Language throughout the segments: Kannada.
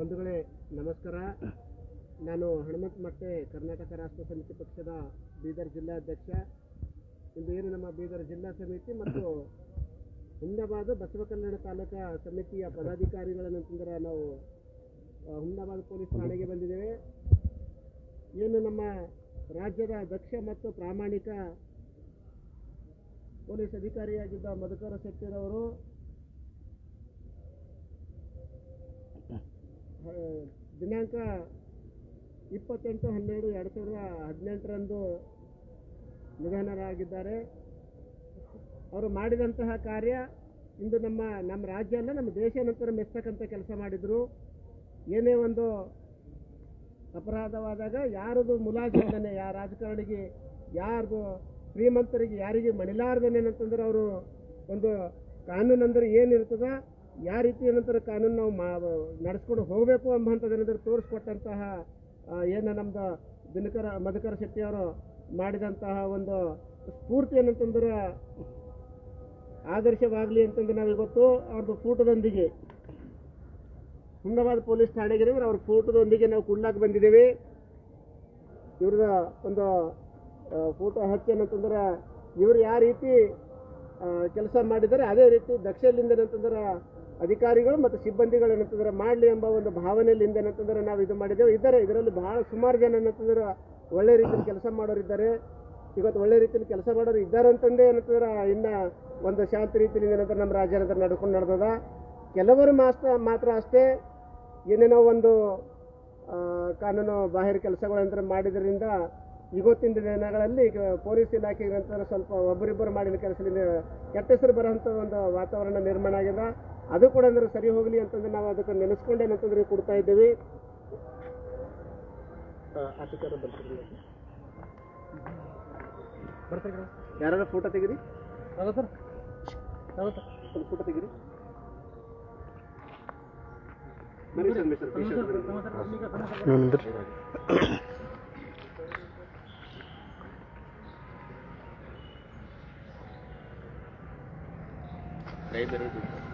ಬಂಧುಗಳೇ ನಮಸ್ಕಾರ. ನಾನು ಹನುಮಂತ ಮಟ್ಟೆ, ಕರ್ನಾಟಕ ರಾಷ್ಟ್ರ ಸಮಿತಿ ಪಕ್ಷದ ಬೀದರ್ ಜಿಲ್ಲಾಧ್ಯಕ್ಷ. ಇಂದು ಏನು ನಮ್ಮ ಬೀದರ್ ಜಿಲ್ಲಾ ಸಮಿತಿ ಮತ್ತು ಹುಮ್ನಾಬಾದ್ ಬಸವ ಕಲ್ಯಾಣ ತಾಲೂಕಾ ಸಮಿತಿಯ ಪದಾಧಿಕಾರಿಗಳನ್ನಂತಂದ್ರೆ ನಾವು ಹುಮ್ನಾಬಾದ್ ಪೊಲೀಸ್ ಠಾಣೆಗೆ ಬಂದಿದ್ದೇವೆ. ಏನು ನಮ್ಮ ರಾಜ್ಯದ ದಕ್ಷ ಮತ್ತು ಪ್ರಾಮಾಣಿಕ ಪೊಲೀಸ್ ಅಧಿಕಾರಿಯಾಗಿದ್ದ ಮಧುಕರ ಶೆಟ್ಟಿರವರು ದಿನಾಂಕ 28/12/2018 ನಿಧನರಾಗಿದ್ದಾರೆ. ಅವರು ಮಾಡಿದಂತಹ ಕಾರ್ಯ ಇಂದು ನಮ್ಮ ರಾಜ್ಯ ಅಲ್ಲ, ನಮ್ಮ ದೇಶ ನಂತರ ಮೆಚ್ಚತಕ್ಕಂಥ ಕೆಲಸ ಮಾಡಿದರು. ಏನೇ ಒಂದು ಅಪರಾಧವಾದಾಗ ಯಾರದು ಮುಲಾಜಿಲ್ಲದೆ, ಯಾರ ರಾಜಕಾರಣಿಗೆ, ಯಾರ್ದು ಶ್ರೀಮಂತರಿಗೆ ಯಾರಿಗೆ ಮಣಿಲಾರ್ದನೆ ಅಂತಂದ್ರೆ ಅವರು ಒಂದು ಕಾನೂನು ಅಂದ್ರೆ ಏನಿರ್ತದ, ಯಾವ ರೀತಿ ಏನಂತಾರೆ ಕಾನೂನು ನಾವು ನಡೆಸ್ಕೊಂಡು ಹೋಗಬೇಕು ಎಂಬಂಥದ್ದೇನಾದ್ರೂ ತೋರಿಸ್ಕೊಟ್ಟಂತಹ ಏನು ನಮ್ಮದು ಮಧುಕರ ಶೆಟ್ಟಿಯವರು ಮಾಡಿದಂತಹ ಒಂದು ಸ್ಫೂರ್ತಿ ಏನಂತಂದ್ರೆ ಆದರ್ಶವಾಗಲಿ ಅಂತಂದ್ರೆ ನಾವು ಇವತ್ತು ಅವ್ರದ್ದು ಫೋಟೋದೊಂದಿಗೆ ಹುಮ್ನಾಬಾದ್ ಪೊಲೀಸ್ ಠಾಣೆಗೆ ಅವ್ರ ಫೋಟೋದೊಂದಿಗೆ ನಾವು ಕೊಡ್ಲಾಕ್ ಬಂದಿದ್ದೇವೆ. ಇವ್ರದ ಒಂದು ಫೋಟೋ ಹಚ್ಚಿ ಏನಂತಂದ್ರೆ ಇವರು ಯಾವ ರೀತಿ ಕೆಲಸ ಮಾಡಿದ್ದಾರೆ ಅದೇ ರೀತಿ ದಕ್ಷಲಿಂದ ಏನಂತಂದ್ರೆ ಅಧಿಕಾರಿಗಳು ಮತ್ತು ಸಿಬ್ಬಂದಿಗಳು ಏನಂತಂದ್ರೆ ಮಾಡಲಿ ಎಂಬ ಒಂದು ಭಾವನೆಯಿಂದ ಏನಂತಂದ್ರೆ ನಾವು ಇದು ಮಾಡಿದ್ದೇವೆ. ಇದರಲ್ಲಿ ಬಹಳ ಸುಮಾರು ಜನ ಏನಂತಂದ್ರೆ ಒಳ್ಳೆ ರೀತಿಯಲ್ಲಿ ಕೆಲಸ ಮಾಡೋರಿದ್ದಾರೆ. ಇವತ್ತು ಒಳ್ಳೆ ರೀತಿಯಲ್ಲಿ ಕೆಲಸ ಮಾಡೋರು ಇದ್ದಾರೆ ಅಂತಂದೇ ಏನಂತಂದ್ರೆ ಇನ್ನು ಒಂದು ಶಾಂತಿ ರೀತಿಯಿಂದ ಏನಂದ್ರೆ ನಮ್ಮ ರಾಜ್ಯ ನಡ್ಕೊಂಡು ನಡೆದದ. ಕೆಲವರು ಮಾತ್ರ ಅಷ್ಟೇ ಏನೇನೋ ಒಂದು ಕಾನೂನು ಬಾಹಿರ ಕೆಲಸಗಳಂತ ಮಾಡಿದ್ರಿಂದ ಇವತ್ತಿನ ದಿನಗಳಲ್ಲಿ ಪೊಲೀಸ್ ಇಲಾಖೆಗೆ ನಂತರ ಸ್ವಲ್ಪ ಒಬ್ಬರಿಬ್ಬರು ಮಾಡಿದ ಕೆಲಸದಿಂದ ಕೆಟ್ಟ ಹೆಸರು ಬರೋಂಥ ಒಂದು ವಾತಾವರಣ ನಿರ್ಮಾಣ ಆಗಿದೆ. ಅದು ಕೂಡ ಅಂದ್ರೆ ಸರಿ ಹೋಗಲಿ ಅಂತಂದ್ರೆ ನಾವು ಅದಕ್ಕೆ ನೆನೆಸ್ಕೊಂಡೆ ಏನಂತಂದ್ರೆ ಕೊಡ್ತಾ ಇದ್ದೇವೆ. ಯಾರು ಫೋಟೋ ತೆಗಿರಿ, ಒಂದು ಫೋಟೋ ತೆಗಿರಿ.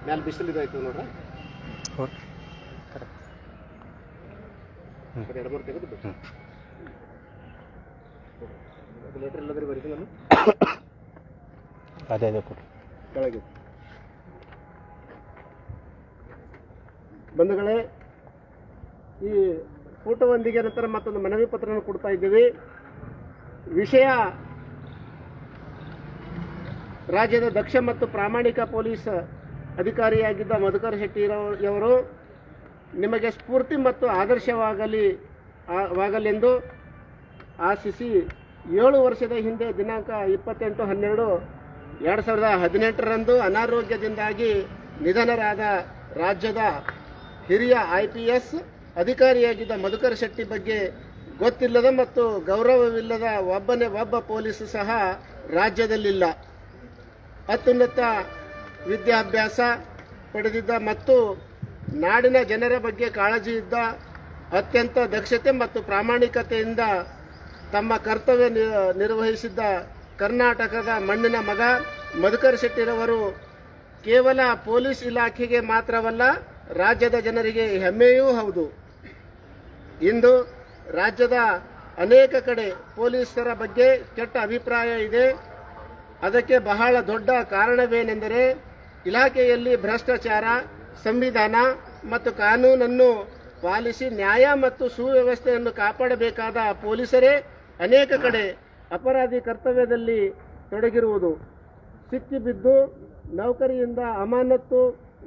ಮ್ಯಾಲೆ ಬಿಸಿಲು ಇದಾಯ್ತು ನೋಡ್ರ, ಎರಡು ತೆಗೆದು ಲೆಟರ್ ಎಲ್ಲಾದ್ರೂ ಬರೀತೀನಿ ನಾನು ಅದೇ ಕೆಳಗೆ. ಬಂಧುಗಳೇ, ಈ ಫೋಟೋವೊಂದಿಗೆ ನಂತರ ಮತ್ತೊಂದು ಮನವಿ ಪತ್ರವನ್ನು ಕೊಡ್ತಾ ಇದ್ದೀವಿ. ವಿಷಯ ರಾಜ್ಯದ ದಕ್ಷ ಮತ್ತು ಪ್ರಾಮಾಣಿಕ ಪೊಲೀಸ್ ಅಧಿಕಾರಿಯಾಗಿದ್ದ ಮಧುಕರ ಶೆಟ್ಟಿಯವರು ನಿಮಗೆ ಸ್ಫೂರ್ತಿ ಮತ್ತು ಆದರ್ಶವಾಗಲೆಂದು ಆಶಿಸಿ 7 ವರ್ಷದ ಹಿಂದೆ ದಿನಾಂಕ 28/12/2018 ಅನಾರೋಗ್ಯದಿಂದಾಗಿ ನಿಧನರಾದ ರಾಜ್ಯದ ಹಿರಿಯ IPS ಅಧಿಕಾರಿಯಾಗಿದ್ದ ಮಧುಕರ ಶೆಟ್ಟಿ ಬಗ್ಗೆ ಗೊತ್ತಿಲ್ಲದ ಮತ್ತು ಗೌರವವಿಲ್ಲದ ಒಬ್ಬ ಪೊಲೀಸ್ ಸಹ ರಾಜ್ಯದಲ್ಲಿಲ್ಲ. ಅತ್ಯುನ್ನತ ವಿದ್ಯಾಭ್ಯಾಸ ಪಡೆದಿದ್ದ ಮತ್ತು ನಾಡಿನ ಜನರ ಬಗ್ಗೆ ಕಾಳಜಿ ಇದ್ದ, ಅತ್ಯಂತ ದಕ್ಷತೆ ಮತ್ತು ಪ್ರಾಮಾಣಿಕತೆಯಿಂದ ತಮ್ಮ ಕರ್ತವ್ಯ ನಿರ್ವಹಿಸಿದ್ದ ಕರ್ನಾಟಕದ ಮಣ್ಣಿನ ಮಗ ಮಧುಕರ ಶೆಟ್ಟಿರವರು ಕೇವಲ ಪೊಲೀಸ್ ಇಲಾಖೆಗೆ ಮಾತ್ರವಲ್ಲ, ರಾಜ್ಯದ ಜನರಿಗೆ ಹೆಮ್ಮೆಯೂ ಹೌದು. ಇಂದು ರಾಜ್ಯದ ಅನೇಕ ಕಡೆ ಪೊಲೀಸರ ಬಗ್ಗೆ ಕೆಟ್ಟ ಅಭಿಪ್ರಾಯ ಇದೆ. ಅದಕ್ಕೆ ಬಹಳ ದೊಡ್ಡ ಕಾರಣವೇನೆಂದರೆ ಇಲಾಖೆಯಲ್ಲಿ ಭ್ರಷ್ಟಾಚಾರ, ಸಂವಿಧಾನ ಮತ್ತು ಕಾನೂನನ್ನು ಪಾಲಿಸಿ ನ್ಯಾಯ ಮತ್ತು ಸುವ್ಯವಸ್ಥೆಯನ್ನು ಕಾಪಾಡಬೇಕಾದ ಪೊಲೀಸರೇ ಅನೇಕ ಕಡೆ ಅಪರಾಧಿ ಕರ್ತವ್ಯದಲ್ಲಿ ತೊಡಗಿರುವುದು, ಸಿಕ್ಕಿಬಿದ್ದು ನೌಕರಿಯಿಂದ ಅಮಾನತ್ತು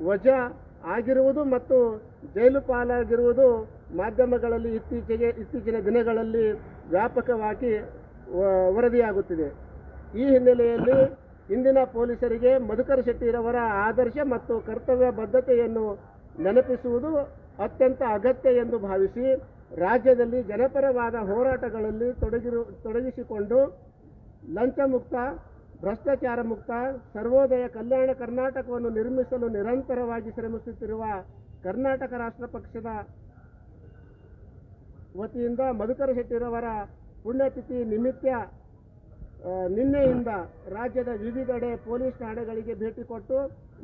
ವಜಾ ಆಗಿರುವುದು ಮತ್ತು ಜೈಲು ಪಾಲಾಗಿರುವುದು ಮಾಧ್ಯಮಗಳಲ್ಲಿ ಇತ್ತೀಚಿನ ದಿನಗಳಲ್ಲಿ ವ್ಯಾಪಕವಾಗಿ ವರದಿಯಾಗುತ್ತಿದೆ. ಈ ಹಿನ್ನೆಲೆಯಲ್ಲಿ ಇಂದಿನ ಪೊಲೀಸರಿಗೆ ಮಧುಕರ ಶೆಟ್ಟಿರವರ ಆದರ್ಶ ಮತ್ತು ಕರ್ತವ್ಯ ಬದ್ಧತೆಯನ್ನು ನೆನಪಿಸುವುದು ಅತ್ಯಂತ ಅಗತ್ಯ ಎಂದು ಭಾವಿಸಿ ರಾಜ್ಯದಲ್ಲಿ ಜನಪರವಾದ ಹೋರಾಟಗಳಲ್ಲಿ ತೊಡಗಿಸಿಕೊಂಡು ಲಂಚ ಮುಕ್ತ, ಭ್ರಷ್ಟಾಚಾರ ಮುಕ್ತ, ಸರ್ವೋದಯ ಕಲ್ಯಾಣ ಕರ್ನಾಟಕವನ್ನು ನಿರ್ಮಿಸಲು ನಿರಂತರವಾಗಿ ಶ್ರಮಿಸುತ್ತಿರುವ ಕರ್ನಾಟಕ ರಾಷ್ಟ್ರ ಪಕ್ಷದ ವತಿಯಿಂದ ಮಧುಕರ ಶೆಟ್ಟಿರವರ ಪುಣ್ಯತಿಥಿ ನಿಮಿತ್ತ ನಿನ್ನೆಯಿಂದ ರಾಜ್ಯದ ವಿವಿಧೆಡೆ ಪೊಲೀಸ್ ಠಾಣೆಗಳಿಗೆ ಭೇಟಿ ಕೊಟ್ಟು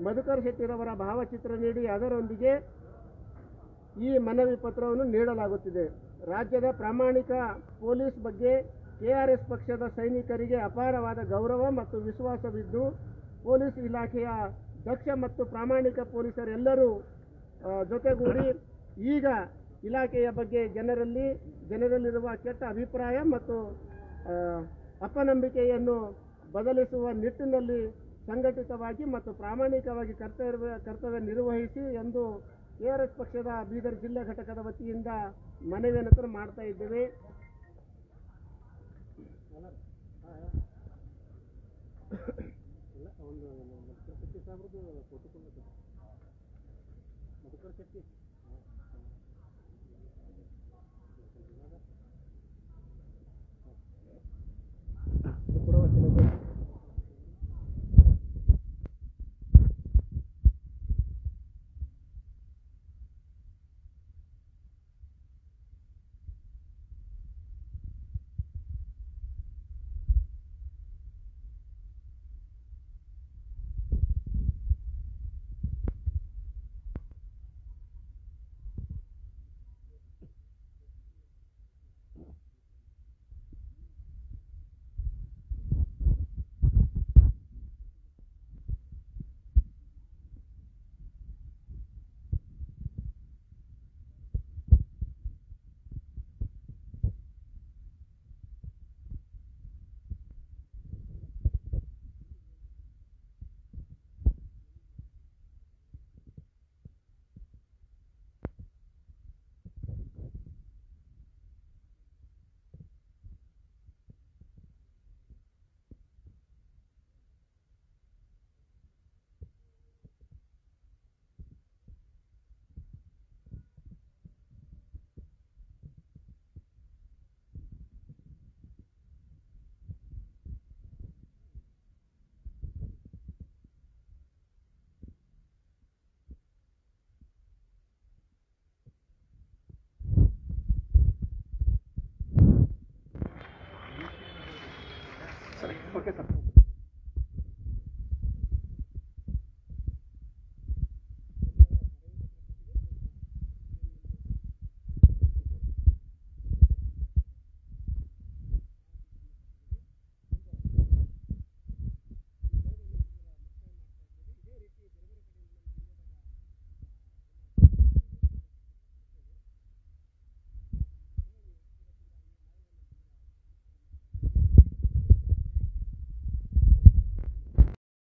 ಮಧುಕರ ಶೆಟ್ಟಿರವರ ಭಾವಚಿತ್ರ ನೀಡಿ ಅದರೊಂದಿಗೆ ಈ ಮನವಿ ಪತ್ರವನ್ನು ನೀಡಲಾಗುತ್ತಿದೆ. ರಾಜ್ಯದ ಪ್ರಾಮಾಣಿಕ ಪೊಲೀಸ್ ಬಗ್ಗೆ ಕೆಆರ್ಎಸ್ ಪಕ್ಷದ ಸೈನಿಕರಿಗೆ ಅಪಾರವಾದ ಗೌರವ ಮತ್ತು ವಿಶ್ವಾಸವಿದ್ದು, ಪೊಲೀಸ್ ಇಲಾಖೆಯ ದಕ್ಷ ಮತ್ತು ಪ್ರಾಮಾಣಿಕ ಪೊಲೀಸರೆಲ್ಲರೂ ಜೊತೆಗೂಡಿ ಈಗ ಇಲಾಖೆಯ ಬಗ್ಗೆ ಜನರಲ್ಲಿರುವ ಕೆಟ್ಟ ಅಭಿಪ್ರಾಯ ಮತ್ತು ಅಪನಂಬಿಕೆಯನ್ನು ಬದಲಿಸುವ ನಿಟ್ಟಿನಲ್ಲಿ ಸಂಘಟಿತವಾಗಿ ಮತ್ತು ಪ್ರಾಮಾಣಿಕವಾಗಿ ಕರ್ತವ್ಯ ನಿರ್ವಹಿಸಿ ಎಂದು ಕೆಆರ್ಎಸ್ ಪಕ್ಷದ ಬೀದರ್ ಜಿಲ್ಲಾ ಘಟಕದ ವತಿಯಿಂದ ಮನವಿಯನ್ನು ಮಾಡ್ತಾ ಇದ್ದೇವೆ. ಒಂದು